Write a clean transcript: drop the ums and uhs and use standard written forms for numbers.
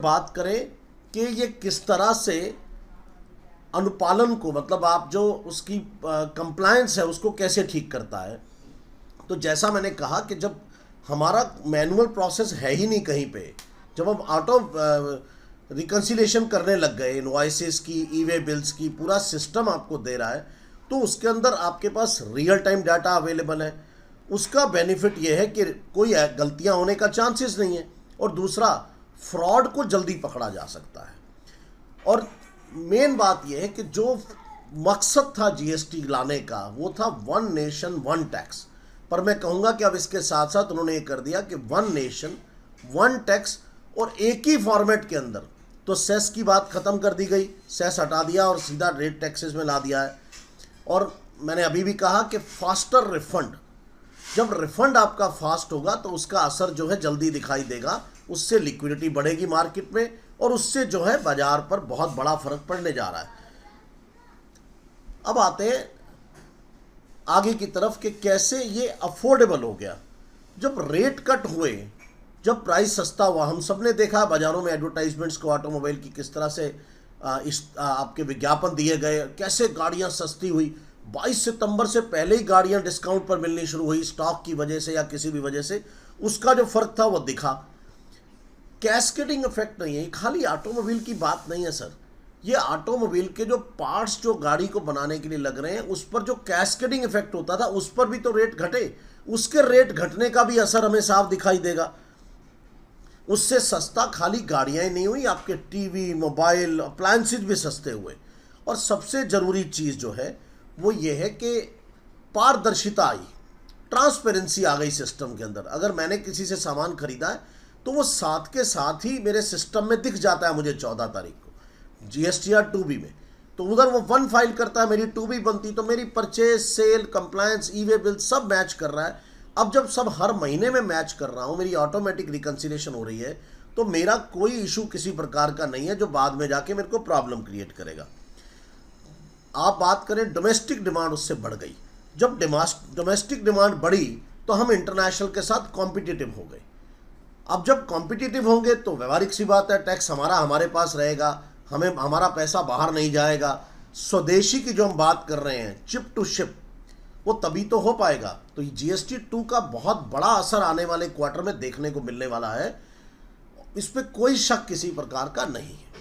बात करें कि ये किस तरह से अनुपालन को, मतलब आप जो उसकी कंप्लायंस है उसको कैसे ठीक करता है। तो जैसा मैंने कहा कि जब हमारा मैनुअल प्रोसेस है ही नहीं कहीं पे, जब हम ऑटो रिकन्सिलेशन करने लग गए इनवॉइसेस की, ई वे बिल्स की, पूरा सिस्टम आपको दे रहा है, तो उसके अंदर आपके पास रियल टाइम डाटा अवेलेबल है। उसका बेनिफिट ये है कि कोई गलतियां होने का चांसेस नहीं है, और दूसरा फ्रॉड को जल्दी पकड़ा जा सकता है। और मेन बात यह है कि जो मकसद था जीएसटी लाने का वो था वन नेशन वन टैक्स, पर मैं कहूँगा कि अब इसके साथ साथ उन्होंने ये कर दिया कि वन नेशन वन टैक्स, और एक ही फॉर्मेट के अंदर। तो सेस की बात ख़त्म कर दी गई, सेस हटा दिया और सीधा रेट टैक्सेस में ला दिया है। और मैंने अभी भी कहा कि फास्टर रिफंड, जब रिफंड आपका फास्ट होगा तो उसका असर जो है जल्दी दिखाई देगा, उससे लिक्विडिटी बढ़ेगी मार्केट में, और उससे जो है बाजार पर बहुत बड़ा फर्क पड़ने जा रहा है। अब आते हैं आगे की तरफ कि कैसे ये अफोर्डेबल हो गया। जब रेट कट हुए, जब प्राइस सस्ता हुआ, हम सब ने देखा बाजारों में एडवर्टाइजमेंट्स को ऑटोमोबाइल की किस तरह से आपके विज्ञापन दिए गए, कैसे गाड़ियां सस्ती हुई। 22 सितंबर से पहले ही गाड़ियां डिस्काउंट पर मिलनी शुरू हुई, स्टॉक की वजह से या किसी भी वजह से, उसका जो फर्क था वो दिखा। कैस्केडिंग इफेक्ट नहीं है, खाली ऑटोमोबाइल की बात नहीं है सर, ये ऑटोमोबाइल के जो पार्ट्स जो गाड़ी को बनाने के लिए लग रहे हैं उस पर जो कैस्केडिंग इफेक्ट होता था उस पर भी तो रेट घटे, उसके रेट घटने का भी असर हमें साफ दिखाई देगा। उससे सस्ता खाली गाड़ियां ही नहीं हुई, आपके टीवी, मोबाइल, अप्लायंसेज भी सस्ते हुए। और सबसे ज़रूरी चीज़ जो है वो ये है कि पारदर्शिता आई, ट्रांसपेरेंसी आ गई सिस्टम के अंदर। अगर मैंने किसी से सामान खरीदा है तो वो साथ के साथ ही मेरे सिस्टम में दिख जाता है मुझे 14 तारीख को जीएसटीआर 2B में, तो उधर वो वन फाइल करता है, मेरी 2B बनती, तो मेरी परचेज, सेल, कंप्लायंस, ई वे बिल सब मैच कर रहा है। अब जब सब हर महीने में मैच कर रहा हूँ, मेरी ऑटोमेटिक रिकन्सिलेशन हो रही है, तो मेरा कोई इशू किसी प्रकार का नहीं है जो बाद में जाके मेरे को प्रॉब्लम क्रिएट करेगा। आप बात करें डोमेस्टिक डिमांड, उससे बढ़ गई। जब डोमेस्टिक डिमांड बढ़ी तो हम इंटरनेशनल के साथ कॉम्पिटिटिव हो गए। अब जब कॉम्पिटिटिव होंगे तो व्यवहारिक सी बात है, टैक्स हमारे पास रहेगा, हमें हमारा पैसा बाहर नहीं जाएगा। स्वदेशी की जो हम बात कर रहे हैं, चिप टू शिप, वो तभी तो हो पाएगा। तो जीएसटी 2 का बहुत बड़ा असर आने वाले क्वार्टर में देखने को मिलने वाला है, इस पर कोई शक किसी प्रकार का नहीं है।